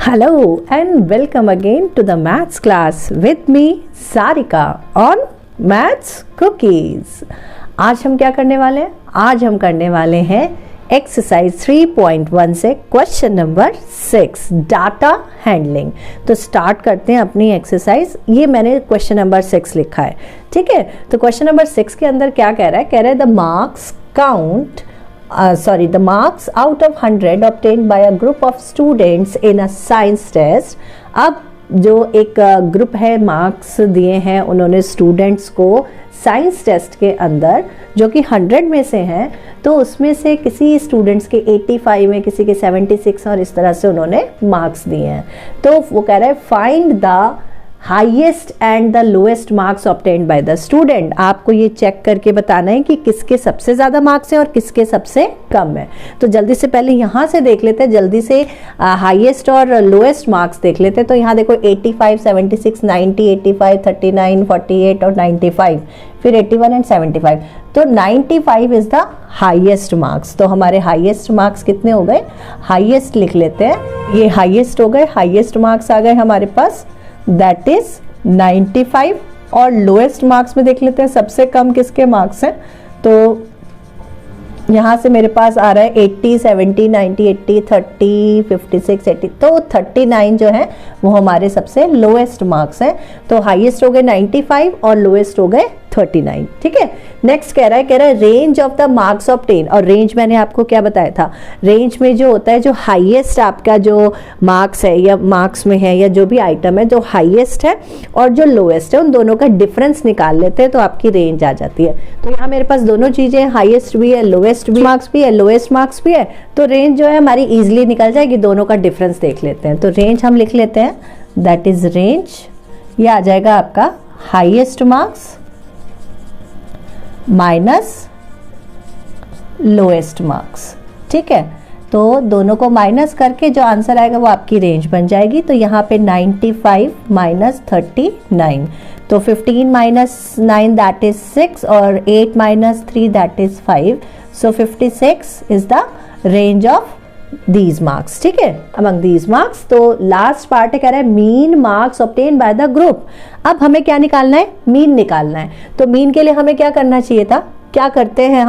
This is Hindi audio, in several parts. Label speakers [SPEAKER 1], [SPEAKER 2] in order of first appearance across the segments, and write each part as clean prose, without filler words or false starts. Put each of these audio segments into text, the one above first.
[SPEAKER 1] Hello and welcome again to the maths class with me Sarika on Maths Cookies। आज हम क्या करने वाले हैं? आज हम करने वाले हैं एक्सरसाइज 3.1 से क्वेश्चन नंबर 6 डाटा हैंडलिंग। तो स्टार्ट करते हैं अपनी एक्सरसाइज। ये मैंने क्वेश्चन नंबर 6 लिखा है, ठीक है। तो क्वेश्चन नंबर 6 के अंदर क्या कह रहा है the marks count the marks out of 100 obtained by a group of students in a science test। अब जो एक ग्रुप है, मार्क्स दिए हैं उन्होंने स्टूडेंट्स को साइंस टेस्ट के अंदर, जो कि 100 में से हैं, तो उसमें से किसी स्टूडेंट्स के 85 में, किसी के 76 और इस तरह से उन्होंने मार्क्स दिए हैं। तो वो कह रहा है find the highest and the lowest marks obtained by the student. आपको ये चेक करके बताना है कि किसके सबसे ज़्यादा मार्क्स हैं और किसके सबसे कम है। तो जल्दी से पहले यहाँ से देख लेते हैं, जल्दी से हाईएस्ट और लोएस्ट मार्क्स देख लेते हैं। तो यहाँ देखो 85, 76, 90, 85, 39, 48 और 95, फिर 81 एंड 75। तो 95 इज द हाईएस्ट मार्क्स। तो हमारे हाईएस्ट मार्क्स कितने हो गए? हाईएस्ट लिख लेते हैं, ये हाईएस्ट हो गए, हाईएस्ट मार्क्स आ गए हमारे पास, दैट इज 95। और लोएस्ट मार्क्स में देख लेते हैं सबसे कम किसके मार्क्स हैं। तो यहाँ से मेरे पास आ रहा है 80, 70, 90, 80, 30, 56, 80। तो 39 जो है वो हमारे सबसे लोएस्ट मार्क्स हैं। तो हाईएस्ट हो गए 95 और लोएस्ट हो गए 39, ठीक है। नेक्स्ट कह रहा है range of the marks obtain. और रेंज मैंने आपको क्या बताया था, रेंज में जो होता है, जो हाईएस्ट आपका जो मार्क्स है या मार्क्स में है या जो भी आइटम है, जो हाईएस्ट है और जो लोएस्ट है, उन दोनों का डिफरेंस निकाल लेते हैं तो आपकी रेंज आ जाती है। तो यहाँ मेरे पास दोनों चीजें, हाईएस्ट भी है, लोएस्ट भी मार्क्स भी है, लोएस्ट मार्क्स भी है। तो रेंज जो है हमारी इजिली निकल जाएगी, दोनों का डिफरेंस देख लेते हैं। तो रेंज हम लिख लेते हैं, दैट इज रेंज, ये आ जाएगा आपका highest marks minus lowest marks, ठीक है। तो दोनों को माइनस करके जो आंसर आएगा वो आपकी रेंज बन जाएगी। तो यहाँ पे 95 माइनस 39, तो 15 माइनस 9 दैट इज 6 और 8 minus 3 that is 5। So 56 is the range of these marks, ठीक है, among these marks। तो लास्ट पार्ट है, कह रहा है mean marks obtain by the group. अब हमें क्या निकालना है? मीन निकालना है। तो मीन के लिए हमें क्या करना चाहिए था? क्या करते हैं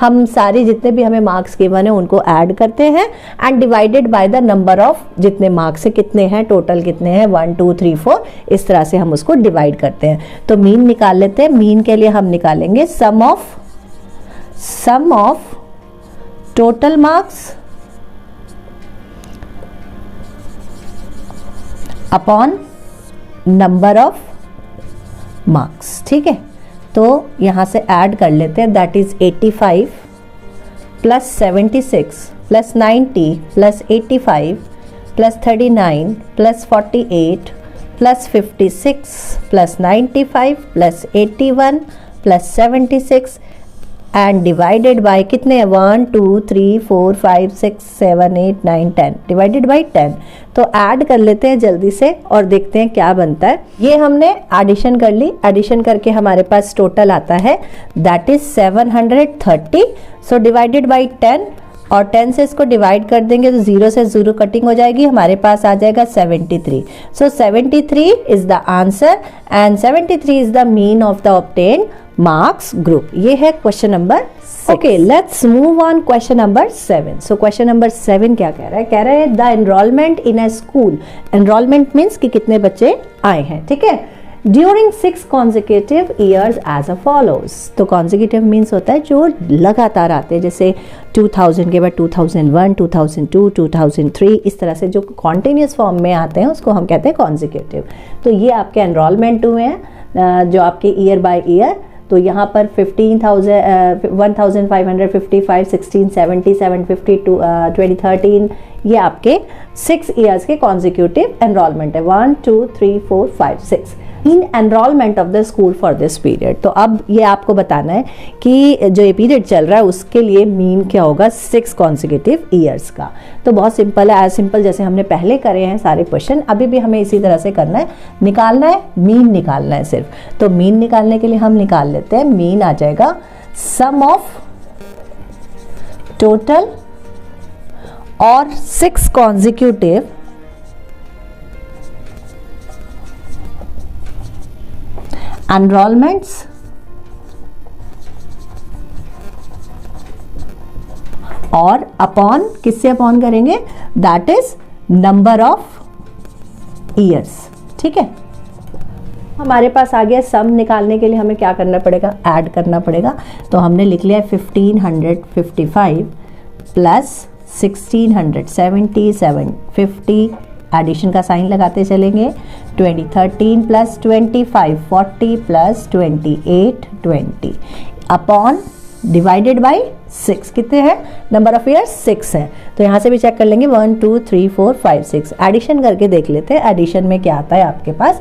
[SPEAKER 1] हम सारे जितने भी हमें मार्क्स गिवन है उनको ऐड करते हैं and divided by the number of जितने मार्क्स है, कितने हैं टोटल, कितने हैं 1 2 3 4, इस तरह से हम उसको डिवाइड करते हैं। तो मीन निकाल लेते हैं। मीन के लिए हम निकालेंगे sum of total marks upon number of marks, ठीक है। तो यहां से ऐड कर लेते हैं, that is 85 plus 76 plus 90 plus 85 plus 39 plus 48 plus 56 plus 95 plus 81 plus 76 and divided by कितने हैं? 1 2 3 4 5 6 7 8 9 10 डिवाइडेड बाय 10। तो ऐड कर लेते हैं जल्दी से और देखते हैं क्या बनता है। ये हमने एडिशन कर ली, एडिशन करके हमारे पास टोटल आता है that is 730। So divided by 10 और 10 से इसको डिवाइड कर देंगे तो 0 से 0 कटिंग हो जाएगी, हमारे पास आ जाएगा 73। सो 73 is the answer and 73 is the mean of the obtain marks group. ये है question number 6। Okay, let's move on question number 7। So question number 7 क्या कह रहा है? कह रहा है the enrolment in a school. Enrolment means कि कितने बच्चे आए हैं, ठीक है, during 6 consecutive years as follows। तो consecutive मीन्स होता है जो लगातार आते हैं, जैसे 2000 के बाद 2001, 2002, 2003, इस तरह से जो कॉन्टिन्यूस फॉर्म में आते हैं उसको हम कहते हैं consecutive। तो ये आपके एनरोलमेंट हुए हैं जो आपके ईयर बाय ईयर। तो यहाँ पर 15,555, 1670, 750, 2013, ये आपके 6 ईयर्स के कॉन्जिक्यूटिव एनरोलमेंट है। 1 2 3 4 5 6 इन enrolment of the school for this period. तो अब ये आपको बताना है कि जो ये पीरियड चल रहा है उसके लिए मीन क्या होगा 6 कॉन्जिक्यूटिव ईयर्स का। तो बहुत सिंपल है, एज सिंपल जैसे हमने पहले करे हैं सारे क्वेश्चन, अभी भी हमें इसी तरह से करना है, निकालना है, मीन निकालना है सिर्फ। तो मीन निकालने के लिए हम निकाल लेते हैं, मीन आ जाएगा सम ऑफ टोटल और 6 consecutive एनरोलमेंट्स और अपॉन, किससे अपॉन करेंगे, that is number of years. ठीक है, हमारे पास आ गया सम निकालने के लिए हमें क्या करना पड़ेगा, ऐड करना पड़ेगा। तो हमने लिख लिया 1555 प्लस 1677, 50 एडिशन का साइन लगाते चलेंगे, 13 plus 25 40 plus 28 20 upon divided by 6, कितने हैं, नंबर ऑफ ईयर्स 6 है। तो यहाँ से भी चेक कर लेंगे 1 2 3 4 5 6, एडिशन करके देख लेते हैं एडिशन में क्या आता है आपके पास।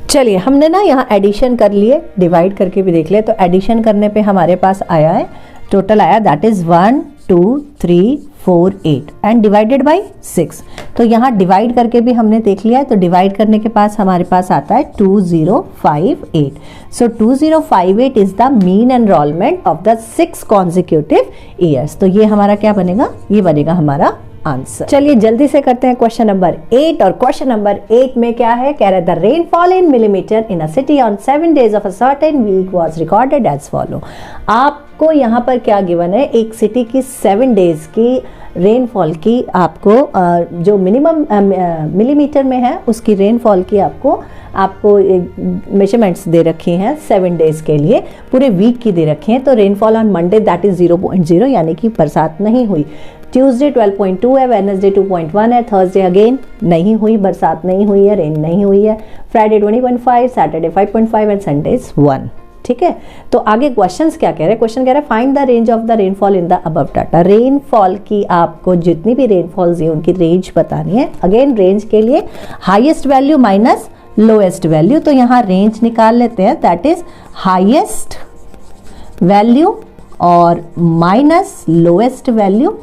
[SPEAKER 1] चलिए हमने ना यहाँ एडिशन कर लिए, डिवाइड करके भी देख लिया। तो एडिशन करने पे हमारे पास आया है, टोटल आया that is 1 2 3 4 8 and divided by 6। तो यहाँ डिवाइड करके भी हमने देख लिया है। तो डिवाइड करने के पास हमारे पास आता है 2058। सो 2058 is the mean enrolment of the 6 consecutive years. तो ये हमारा क्या बनेगा, ये बनेगा हमारा आंसर। चलिए जल्दी से करते हैं क्वेश्चन नंबर 8। और क्वेश्चन नंबर 8 में क्या है, कह रहा है the rainfall in millimetre in a city on 7 days of a certain week was recorded as follow. आपको यहाँ पर क्या गिवन है, एक सिटी की 7 days की रेनफॉल की आपको जो मिनिमम मिलीमीटर में है उसकी रेनफॉल की आपको मेजरमेंट्स दे रखी हैं 7 days के लिए, पूरे वीक की दे रखी हैं। तो rainfall on Monday that is 0.0 यानी कि बरसात नहीं हुई, ट्यूसडे 12.2 है, वेडनेसडे 2.1 है, थर्सडे अगेन नहीं हुई, बरसात नहीं हुई है, रेन नहीं हुई है, फ्राइडे 20.5, सैटरडे 5.5 एंड संडे 1। ठीक है, तो आगे क्वेश्चंस क्या कह रहे हैं, क्वेश्चन कह रहा है find the range of the rainfall in the above data. Rainfall की आपको जितनी भी रेनफॉल्स है उनकी रेंज बतानी है। अगेन रेंज के लिए highest value minus lowest value. तो यहाँ रेंज निकाल लेते हैं, दैट इज हाईएस्ट वैल्यू और माइनस लोएस्ट वैल्यू।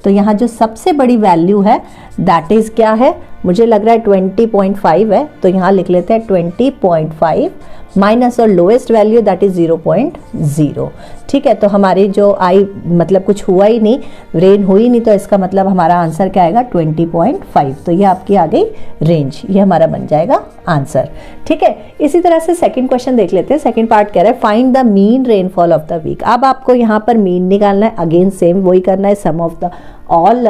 [SPEAKER 1] तो यहाँ जो सबसे बड़ी वैल्यू है दैट इज क्या है, मुझे लग रहा है 20.5 है। तो यहाँ लिख लेते हैं 20.5 माइनस और लोएस्ट वैल्यू दैट इज 0.0। ठीक है, तो हमारी जो आई मतलब कुछ हुआ ही नहीं, रेन हुई नहीं, तो इसका मतलब हमारा आंसर क्या आएगा 20.5। तो ये आपकी आ गई रेंज, ये हमारा बन जाएगा आंसर। ठीक है, इसी तरह से सेकंड क्वेश्चन देख लेते हैं। सेकंड पार्ट कह रहा है find the mean rainfall of the week. अब आपको यहाँ पर मीन निकालना है, अगेन सेम वही करना है, सम ऑफ द ऑल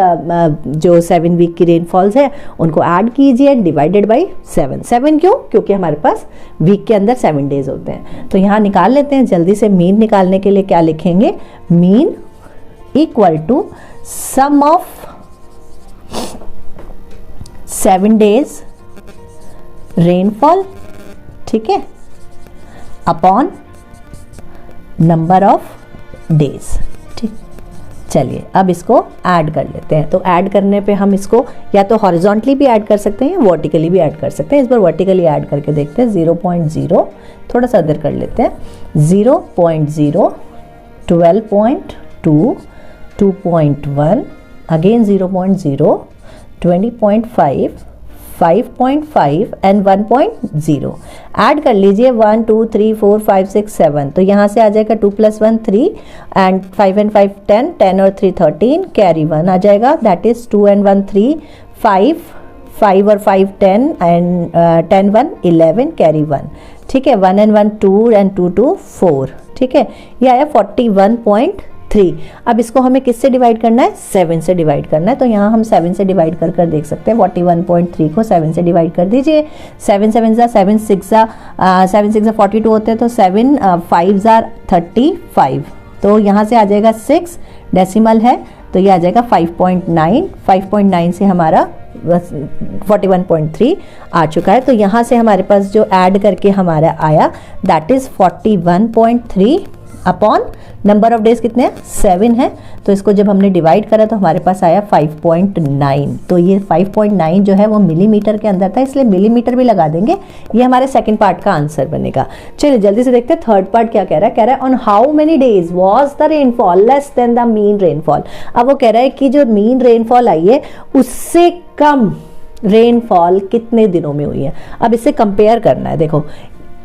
[SPEAKER 1] जो 7 वीक की रेनफॉल्स है उनको ऐड कीजिए, डिवाइडेड बाई 7 क्यों, क्योंकि हमारे पास वीक के अंदर 7 days होते हैं। तो यहाँ निकाल लेते हैं जल्दी से। मीन निकालने के लिए क्या लिखेंगे, mean equal to sum of 7 days rainfall, ठीक है, अपॉन नंबर ऑफ डेज। ठीक, चलिए अब इसको ऐड कर लेते हैं। तो ऐड करने पे हम इसको या तो हॉरिजॉन्टली भी ऐड कर सकते हैं या वर्टिकली भी ऐड कर सकते हैं। इस बार वर्टिकली ऐड करके देखते हैं। 0.0 थोड़ा सा इधर कर लेते हैं, 0.0 12.2 2.1 अगेन 0.0 20.5 5.5 एंड 1.0 ऐड कर लीजिए। 1 2 3 4 5 6 7। तो यहाँ से आ जाएगा 2 + 1 3 एंड 5 and 5 10 10 और 3 13 कैरी 1 आ जाएगा, दैट इज 2 and 1 3 5 5 और 5 10 एंड 10 1 11 कैरी 1। ठीक है, 1 and 1 2 एंड 2 2 4। ठीक है, ये आया 41.3। अब इसको हमें किससे डिवाइड करना है, 7 से डिवाइड करना है। तो यहाँ हम 7 से डिवाइड कर कर देख सकते हैं। 41.3 को 7 से डिवाइड कर दीजिए। 7 7 7 6 7 6 42 होते हैं, तो 7 5 35। तो यहाँ से आ जाएगा 6 डेसिमल है, तो ये आ जाएगा 5.9। 5.9 से हमारा 41.3 आ चुका है। तो यहाँ से हमारे पास जो ऐड करके हमारा आया that is 41.3 upon number of days कितने हैं, 7 है। तो इसको जब हमने डिवाइड करा तो हमारे पास आया 5.9। तो ये 5.9 जो है वो मिलीमीटर के अंदर था, इसलिए मिलीमीटर भी लगा देंगे। ये हमारे सेकंड पार्ट का आंसर बनेगा। चलिए जल्दी से देखते हैं थर्ड पार्ट क्या कह रहा है। कह रहा है on how many days was the rainfall less than the mean rainfall. अब वो कह रहा है कि जो मीन रेनफॉल आई है उससे कम रेनफॉल कितने दिनों में हुई है। अब इससे कंपेयर करना है। देखो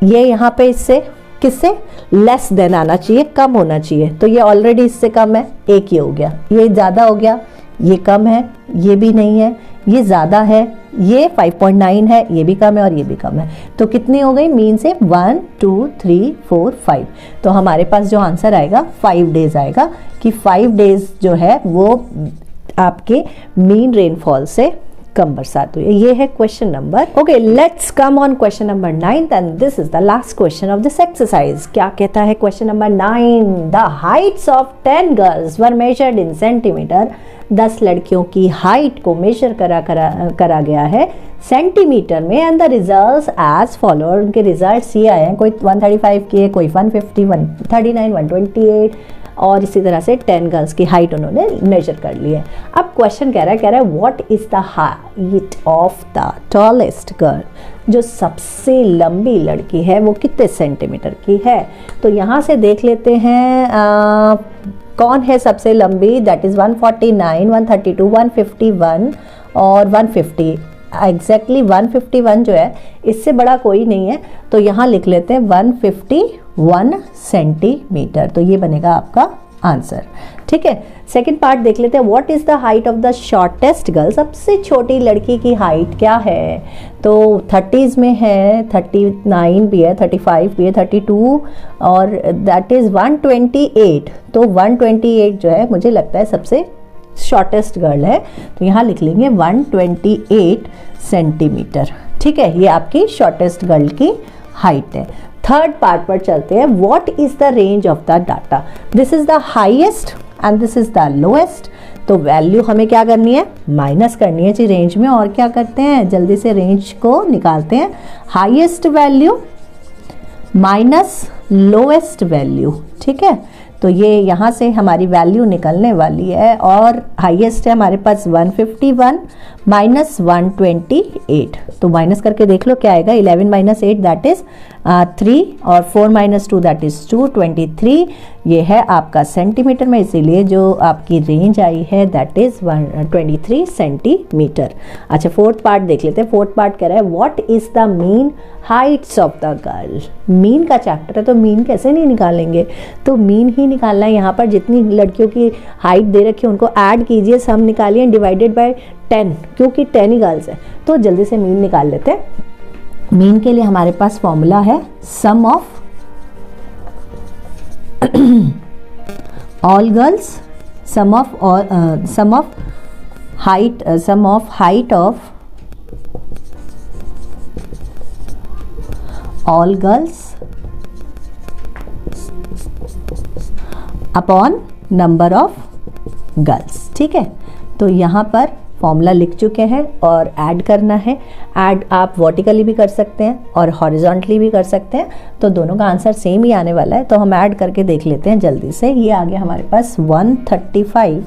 [SPEAKER 1] ये यहाँ पे इससे किससे लेस देन आना चाहिए, कम होना चाहिए। तो ये ऑलरेडी इससे कम है, एक ये हो गया, ये ज़्यादा हो गया, ये कम है, ये भी नहीं है, ये ज़्यादा है, ये 5.9 है, ये भी कम है और ये भी कम है, तो कितनी हो गई मीन से 1 2 3 4 5। तो हमारे पास जो आंसर आएगा 5 डेज आएगा कि 5 डेज जो है वो आपके मीन रेनफॉल से कम बरसात हुई है। ये है question number. Okay, let's come on question number 9 and this is the last question of this exercise. क्या कहता है question number 9? The Heights of 10 girls were measured in centimetre. 10 लड़कियों की हाइट को मेजर करा गया है सेंटीमीटर में and the results as follow. उनके रिजल्ट्स ये आए हैं, कोई 135 की है, कोई 150, 139, 128 और इसी तरह से 10 गर्ल्स की हाइट उन्होंने मेजर कर ली है। अब क्वेश्चन कह रहा है what is the height of the tallest girl. जो सबसे लंबी लड़की है वो कितने सेंटीमीटर की है? तो यहाँ से देख लेते हैं कौन है सबसे लंबी। दैट इज 149, 132, 151 और 150। एग्जैक्टली 151 जो है, इससे बड़ा कोई नहीं है, तो यहाँ लिख लेते हैं 151 सेंटीमीटर। तो ये बनेगा आपका आंसर। ठीक है, सेकंड पार्ट देख लेते हैं। What is the height of the shortest girl. सबसे छोटी लड़की की हाइट क्या है? तो 30s में है, 39 भी है, 35 भी है, 32 और दैट इज 128। तो 128 जो है मुझे लगता है सबसे शॉर्टेस्ट गर्ल है, तो यहाँ लिख लेंगे 128 सेंटीमीटर। ठीक है, ये आपकी शॉर्टेस्ट गर्ल की हाइट है। थर्ड पार्ट पर चलते हैं। What is the range of the data. This is the highest and this is the lowest. तो वैल्यू हमें क्या करनी है? माइनस करनी है जी रेंज में। और क्या करते हैं, जल्दी से रेंज को निकालते हैं। Highest value minus lowest value. ठीक है, तो ये यहाँ से हमारी वैल्यू निकलने वाली है और हाईएस्ट है हमारे पास 151 माइनस 128। तो माइनस करके देख लो क्या आएगा। 11 माइनस 8 दैट इज 3 और 4 माइनस 2 दैट इज 2, 23। ये है आपका सेंटीमीटर में, इसीलिए जो आपकी रेंज आई है दैट इज 23 सेंटीमीटर। अच्छा, फोर्थ पार्ट देख लेते हैं। फोर्थ पार्ट कह रहा है what is the mean Heights of the girl. Mean का चैप्टर है तो मीन कैसे नहीं निकालेंगे, तो मीन ही निकालना है। यहाँ पर जितनी लड़कियों की हाइट दे रखी है उनको ऐड कीजिए, सम निकालिए, डिवाइडेड बाय 10, क्योंकि 10 ही गर्ल्स है। तो जल्दी से मीन निकाल लेते हैं। मीन के लिए हमारे पास फॉर्मूला है sum of all girls, sum of height of all girls upon number of girls. ठीक है, तो यहाँ पर फॉर्मूला लिख चुके हैं और ऐड करना है। ऐड आप वर्टिकली भी कर सकते हैं और हॉरिजॉन्टली भी कर सकते हैं, तो दोनों का आंसर सेम ही आने वाला है। तो हम ऐड करके देख लेते हैं जल्दी से। ये आ गया हमारे पास 135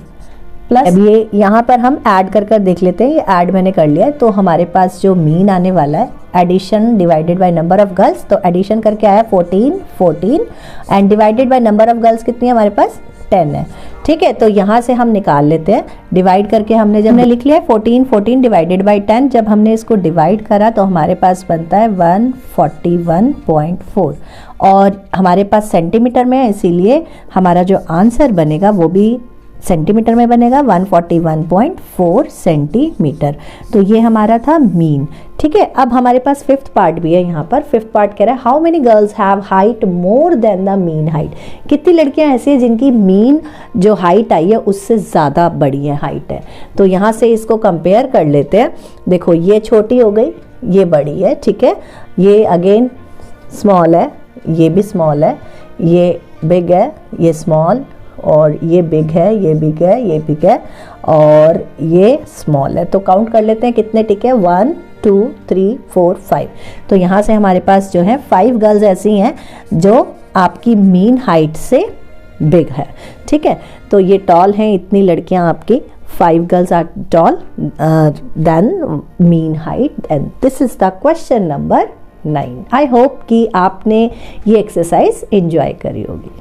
[SPEAKER 1] प्लस, अब ये यहाँ पर हम ऐड कर देख लेते हैं। ये ऐड मैंने कर लिया है, तो हमारे पास जो मीन आने वाला है addition divided by number of girls, तो एडिशन करके आया 14 and divided by number of girls कितनी है हमारे पास? 10 है। ठीक है, तो यहाँ से हम निकाल लेते हैं। डिवाइड करके हमने जब लिख लिया 14 डिवाइडेड बाय 10, जब हमने इसको डिवाइड करा तो हमारे पास बनता है 141.4 और हमारे पास सेंटीमीटर में है, इसीलिए हमारा जो आंसर बनेगा वो भी सेंटीमीटर में बनेगा, 141.4 सेंटीमीटर। तो ये हमारा था मीन। ठीक है, अब हमारे पास फिफ्थ पार्ट भी है। यहाँ पर फिफ्थ पार्ट कह रहा है how many girls have height more than the mean height. कितनी लड़कियां ऐसी हैं जिनकी मीन जो हाइट आई है उससे ज़्यादा बड़ी है हाइट है। तो यहाँ से इसको कंपेयर कर लेते हैं। देखो, ये छोटी हो गई, ये बड़ी है। ठीक है, ये अगेन स्मॉल है, ये भी स्मॉल है, ये बिग है, ये स्मॉल, और ये बिग है, ये बिग है, ये बिग है और ये स्मॉल है। तो काउंट कर लेते हैं कितने टिके, 1 2 3 4 5। तो यहाँ से हमारे पास जो है 5 गर्ल्स ऐसी हैं जो आपकी मीन हाइट से बिग है। ठीक है, तो ये टॉल हैं, इतनी लड़कियाँ आपकी 5 girls are tall than mean height and this is the question number 9। I hope कि आपने ये एक्सरसाइज एंजॉय करी होगी।